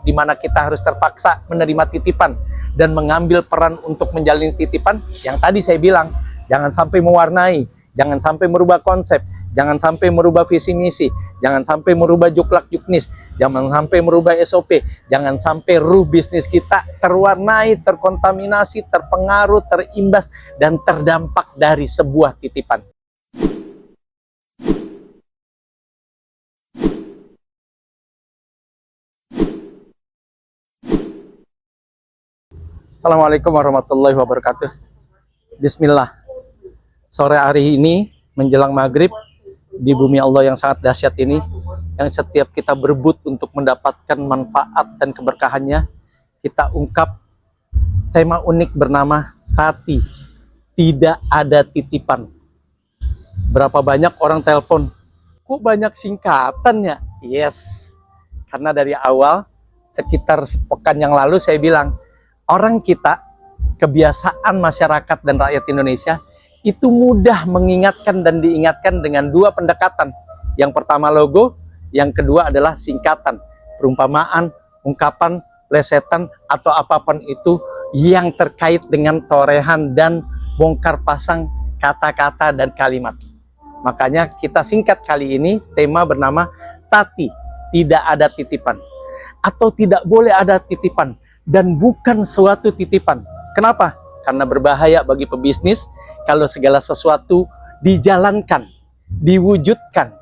di mana kita harus terpaksa menerima titipan dan mengambil peran untuk menjalani titipan. Yang tadi saya bilang, jangan sampai mewarnai, jangan sampai merubah konsep, jangan sampai merubah visi misi, jangan sampai merubah juklak juknis, jangan sampai merubah SOP, jangan sampai bisnis kita terwarnai, terkontaminasi, terpengaruh, terimbas, dan terdampak dari sebuah titipan. Assalamualaikum warahmatullahi wabarakatuh. Bismillah. Sore hari ini menjelang maghrib di bumi Allah yang sangat dahsyat ini, yang setiap kita berebut untuk mendapatkan manfaat dan keberkahannya, kita ungkap tema unik bernama Tati, tidak ada titipan. Berapa banyak orang telepon, kok banyak singkatannya? Yes, karena dari awal sekitar sepekan yang lalu saya bilang, orang kita, kebiasaan masyarakat dan rakyat Indonesia itu mudah mengingatkan dan diingatkan dengan dua pendekatan. Yang pertama logo, yang kedua adalah singkatan, perumpamaan, ungkapan, plesetan, atau apapun itu yang terkait dengan torehan dan bongkar pasang kata-kata dan kalimat. Makanya kita singkat kali ini, tema bernama Tati, tidak ada titipan. Atau tidak boleh ada titipan. Dan bukan suatu titipan. Kenapa? Karena berbahaya bagi pebisnis kalau segala sesuatu dijalankan, diwujudkan,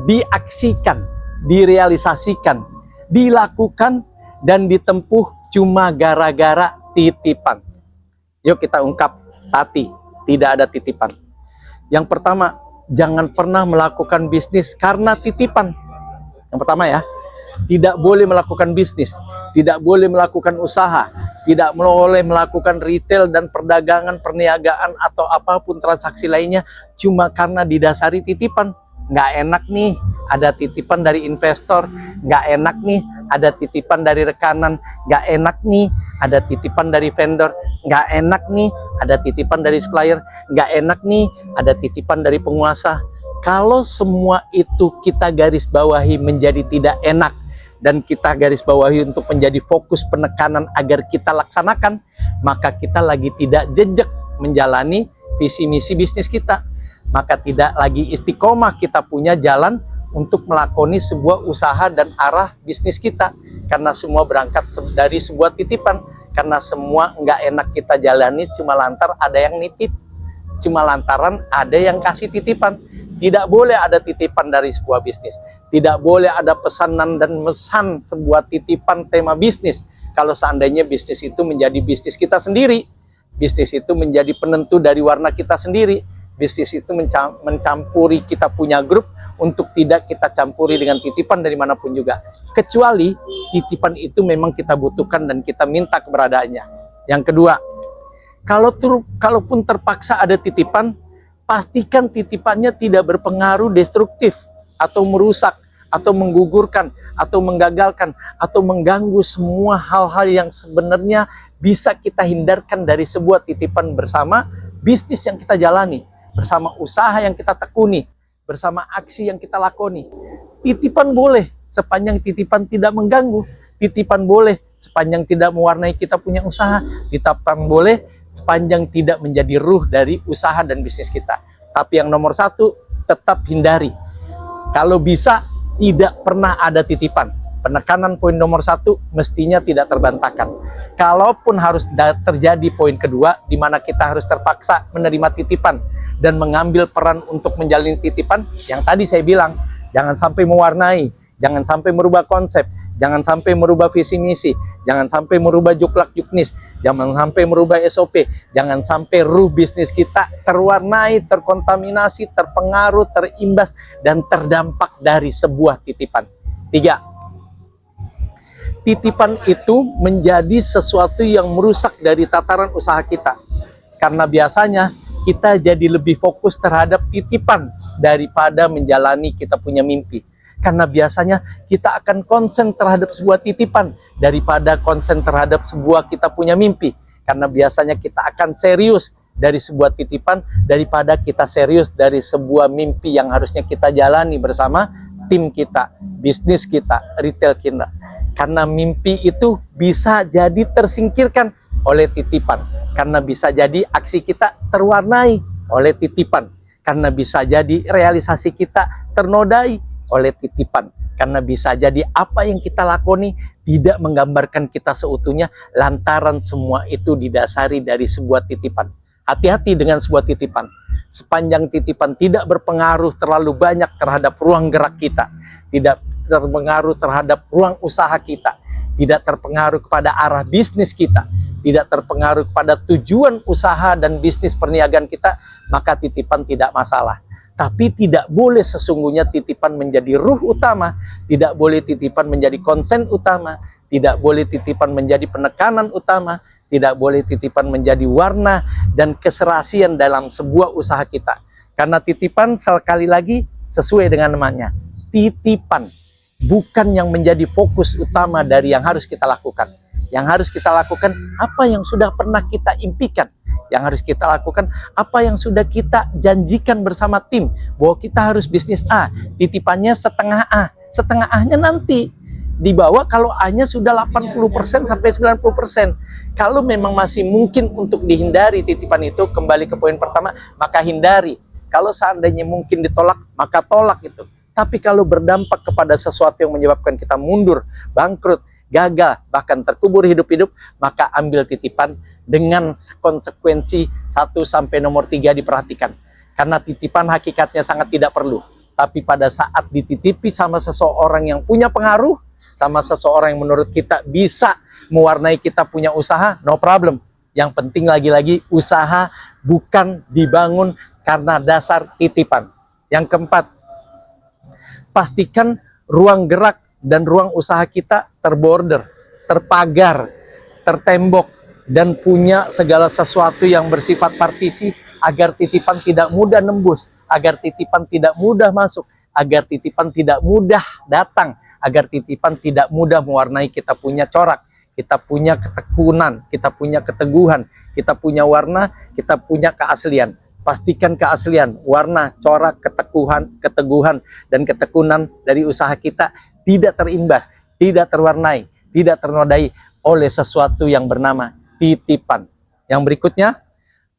diaksikan, direalisasikan, dilakukan, dan ditempuh cuma gara-gara titipan. Yuk kita ungkap Tati, tidak ada titipan. Yang pertama, jangan pernah melakukan bisnis karena titipan. Yang pertama ya, tidak boleh melakukan bisnis, tidak boleh melakukan usaha, tidak boleh melakukan retail dan perdagangan, perniagaan, atau apapun transaksi lainnya cuma karena didasari titipan. Nggak enak nih ada titipan dari investor, nggak enak nih ada titipan dari rekanan, nggak enak nih ada titipan dari vendor, nggak enak nih ada titipan dari supplier, nggak enak nih ada titipan dari penguasa. Kalau semua itu kita garis bawahi menjadi tidak enak, dan kita garis bawahi untuk menjadi fokus penekanan agar kita laksanakan, maka kita lagi tidak jejak menjalani visi misi bisnis kita. Maka tidak lagi istiqomah kita punya jalan untuk melakoni sebuah usaha dan arah bisnis kita. Karena semua berangkat dari sebuah titipan. Karena semua nggak enak kita jalani cuma lantar ada yang nitip, cuma lantaran ada yang kasih titipan. Tidak boleh ada titipan dari sebuah bisnis. Tidak boleh ada pesanan dan mesan sebuah titipan tema bisnis. Kalau seandainya bisnis itu menjadi bisnis kita sendiri. Bisnis itu menjadi penentu dari warna kita sendiri. Bisnis itu mencampuri kita punya grup untuk tidak kita campuri dengan titipan dari manapun juga. Kecuali titipan itu memang kita butuhkan dan kita minta keberadaannya. Yang kedua, kalaupun terpaksa ada titipan, pastikan titipannya tidak berpengaruh destruktif atau merusak atau menggugurkan atau menggagalkan atau mengganggu semua hal-hal yang sebenarnya bisa kita hindarkan dari sebuah titipan bersama bisnis yang kita jalani, bersama usaha yang kita tekuni, bersama aksi yang kita lakoni. Titipan boleh sepanjang titipan tidak mengganggu, titipan boleh sepanjang tidak mewarnai kita punya usaha, titipan boleh sepanjang tidak menjadi ruh dari usaha dan bisnis kita. Tapi yang nomor satu, tetap hindari. Kalau bisa, tidak pernah ada titipan. Penekanan poin nomor satu, mestinya tidak terbantahkan. Kalaupun harus terjadi poin kedua, di mana kita harus terpaksa menerima titipan dan mengambil peran untuk menjalani titipan, yang tadi saya bilang, jangan sampai mewarnai, jangan sampai merubah konsep, jangan sampai merubah visi misi, jangan sampai merubah juklak juknis, jangan sampai merubah SOP, jangan sampai bisnis kita terwarnai, terkontaminasi, terpengaruh, terimbas, dan terdampak dari sebuah titipan. 3. Titipan itu menjadi sesuatu yang merusak dari tataran usaha kita. Karena biasanya kita jadi lebih fokus terhadap titipan daripada menjalani kita punya mimpi. Karena biasanya kita akan konsen terhadap sebuah titipan daripada konsen terhadap sebuah kita punya mimpi. Karena biasanya kita akan serius dari sebuah titipan daripada kita serius dari sebuah mimpi yang harusnya kita jalani bersama tim kita, bisnis kita, retail kita. Karena mimpi itu bisa jadi tersingkirkan oleh titipan. Karena bisa jadi aksi kita terwarnai oleh titipan. Karena bisa jadi realisasi kita ternodai oleh titipan. Karena bisa jadi apa yang kita lakoni tidak menggambarkan kita seutuhnya, lantaran semua itu didasari dari sebuah titipan. Hati-hati dengan sebuah titipan. Sepanjang titipan tidak berpengaruh terlalu banyak terhadap ruang gerak kita, tidak terpengaruh terhadap ruang usaha kita, tidak terpengaruh kepada arah bisnis kita, tidak terpengaruh kepada tujuan usaha dan bisnis perniagaan kita, maka titipan tidak masalah. Tapi tidak boleh sesungguhnya titipan menjadi ruh utama, tidak boleh titipan menjadi konsen utama, tidak boleh titipan menjadi penekanan utama, tidak boleh titipan menjadi warna dan keserasian dalam sebuah usaha kita. Karena titipan sekali lagi sesuai dengan namanya, titipan. Bukan yang menjadi fokus utama dari yang harus kita lakukan. Yang harus kita lakukan apa yang sudah pernah kita impikan. Yang harus kita lakukan apa yang sudah kita janjikan bersama tim. Bahwa kita harus bisnis A, titipannya setengah A. Setengah A-nya nanti dibawa kalau A-nya sudah 80% sampai 90%. Kalau memang masih mungkin untuk dihindari titipan itu, kembali ke poin pertama, maka hindari. Kalau seandainya mungkin ditolak, maka tolak itu. Tapi kalau berdampak kepada sesuatu yang menyebabkan kita mundur, bangkrut, gagal, bahkan terkubur hidup-hidup, maka ambil titipan dengan konsekuensi 1 sampai nomor 3 diperhatikan. Karena titipan hakikatnya sangat tidak perlu. Tapi pada saat dititipi sama seseorang yang punya pengaruh, sama seseorang yang menurut kita bisa mewarnai kita punya usaha, no problem. Yang penting lagi-lagi usaha bukan dibangun karena dasar titipan. Yang keempat, pastikan ruang gerak dan ruang usaha kita terborder, terpagar, tertembok, dan punya segala sesuatu yang bersifat partisi agar titipan tidak mudah nembus, agar titipan tidak mudah masuk, agar titipan tidak mudah datang, agar titipan tidak mudah mewarnai kita punya corak, kita punya ketekunan, kita punya keteguhan, kita punya warna, kita punya keaslian. Pastikan keaslian, warna, corak, keteguhan, dan ketekunan dari usaha kita tidak terimbas, tidak terwarnai, tidak ternodai oleh sesuatu yang bernama titipan. Yang berikutnya,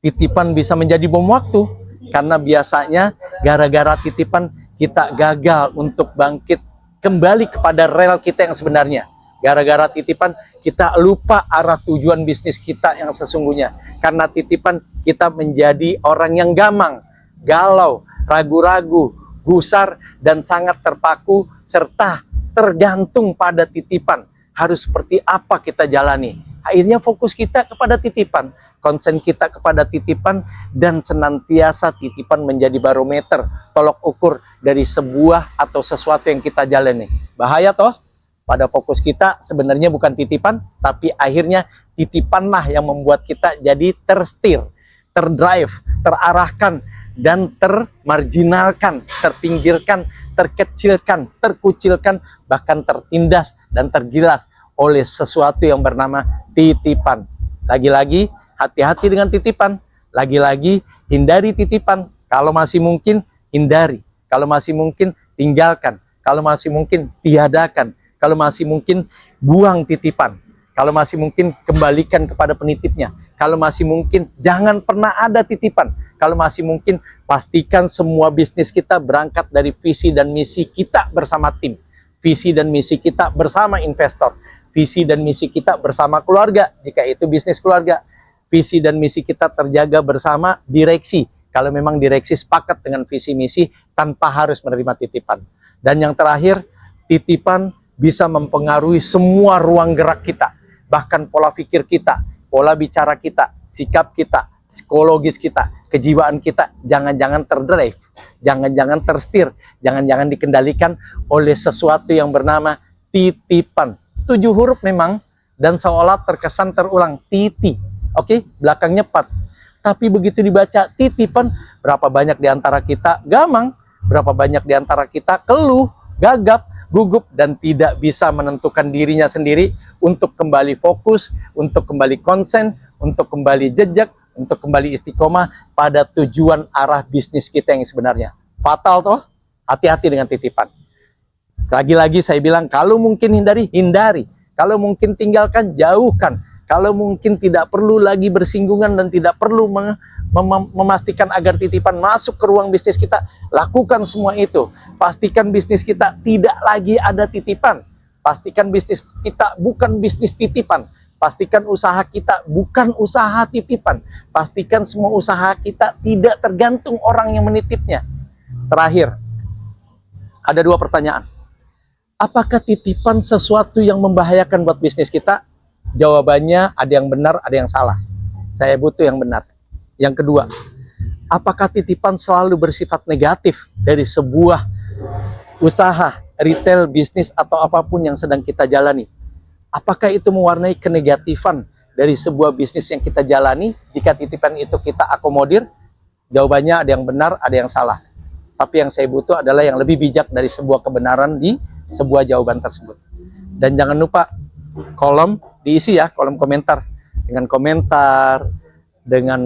titipan bisa menjadi bom waktu, karena biasanya gara-gara titipan kita gagal untuk bangkit kembali kepada rel kita yang sebenarnya. Gara-gara titipan kita lupa arah tujuan bisnis kita yang sesungguhnya. Karena titipan kita menjadi orang yang gamang, galau, ragu-ragu, gusar, dan sangat terpaku serta tergantung pada titipan. Harus seperti apa kita jalani. Akhirnya fokus kita kepada titipan, konsen kita kepada titipan, dan senantiasa titipan menjadi barometer, tolok ukur dari sebuah atau sesuatu yang kita jalani. Bahaya toh? Pada fokus kita sebenarnya bukan titipan, tapi akhirnya titipanlah yang membuat kita jadi terstir, terdrive, terarahkan, dan termarginalkan, terpinggirkan, terkecilkan, terkucilkan, bahkan tertindas dan tergilas oleh sesuatu yang bernama titipan. Lagi-lagi, hati-hati dengan titipan. Lagi-lagi, hindari titipan. Kalau masih mungkin, hindari. Kalau masih mungkin, tinggalkan. Kalau masih mungkin, tiadakan. Kalau masih mungkin, buang titipan. Kalau masih mungkin, kembalikan kepada penitipnya. Kalau masih mungkin, jangan pernah ada titipan. Kalau masih mungkin, pastikan semua bisnis kita berangkat dari visi dan misi kita bersama tim. Visi dan misi kita bersama investor. Visi dan misi kita bersama keluarga, jika itu bisnis keluarga. Visi dan misi kita terjaga bersama direksi. Kalau memang direksi sepakat dengan visi misi tanpa harus menerima titipan. Dan yang terakhir, titipan bisa mempengaruhi semua ruang gerak kita, bahkan pola pikir kita, pola bicara kita, sikap kita, psikologis kita, kejiwaan kita. Jangan-jangan terdrive, jangan-jangan terstir, jangan-jangan dikendalikan oleh sesuatu yang bernama titipan. 7 huruf memang, dan seolah terkesan terulang, titi. Oke, belakangnya 4. Tapi begitu dibaca titipan, berapa banyak di antara kita gamang, berapa banyak di antara kita keluh, gagap, gugup, dan tidak bisa menentukan dirinya sendiri untuk kembali fokus, untuk kembali konsen, untuk kembali jejak, untuk kembali istiqomah pada tujuan arah bisnis kita yang sebenarnya. Fatal toh? Hati-hati dengan titipan. Lagi-lagi saya bilang, kalau mungkin hindari. Kalau mungkin tinggalkan, jauhkan. Kalau mungkin tidak perlu lagi bersinggungan dan tidak perlu memastikan agar titipan masuk ke ruang bisnis kita, lakukan semua itu. Pastikan bisnis kita tidak lagi ada titipan. Pastikan bisnis kita bukan bisnis titipan. Pastikan usaha kita bukan usaha titipan. Pastikan semua usaha kita tidak tergantung orang yang menitipnya. Terakhir, ada 2 pertanyaan. Apakah titipan sesuatu yang membahayakan buat bisnis kita? Jawabannya ada yang benar, ada yang salah. Saya butuh yang benar. Yang kedua, apakah titipan selalu bersifat negatif dari sebuah usaha, retail, bisnis, atau apapun yang sedang kita jalani? Apakah itu mewarnai kenegatifan dari sebuah bisnis yang kita jalani jika titipan itu kita akomodir? Jawabannya ada yang benar, ada yang salah. Tapi yang saya butuh adalah yang lebih bijak dari sebuah kebenaran di sebuah jawaban tersebut. Dan jangan lupa diisi ya, kolom komentar. Dengan komentar, dengan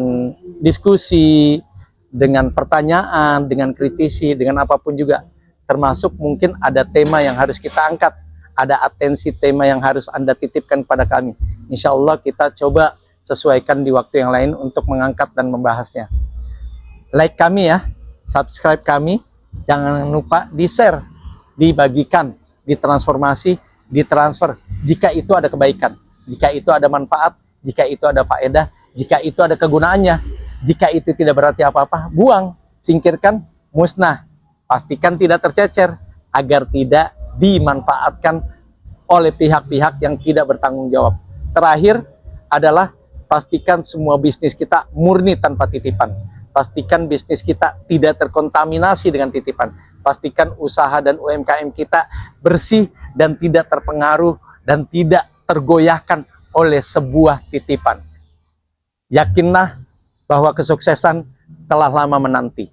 diskusi, dengan pertanyaan, dengan kritisi, dengan apapun juga. Termasuk mungkin ada tema yang harus kita angkat. Ada atensi tema yang harus Anda titipkan kepada kami. Insya Allah kita coba sesuaikan di waktu yang lain untuk mengangkat dan membahasnya. Like kami ya, subscribe kami. Jangan lupa di-share, dibagikan, ditransformasi, ditransfer. Jika itu ada kebaikan, jika itu ada manfaat, jika itu ada faedah, jika itu ada kegunaannya, jika itu tidak berarti apa-apa, buang, singkirkan, musnah. Pastikan tidak tercecer agar tidak dimanfaatkan oleh pihak-pihak yang tidak bertanggung jawab. Terakhir adalah pastikan semua bisnis kita murni tanpa titipan. Pastikan bisnis kita tidak terkontaminasi dengan titipan. Pastikan usaha dan UMKM kita bersih dan tidak terpengaruh dan tidak tergoyahkan oleh sebuah titipan. Yakinlah bahwa kesuksesan telah lama menanti.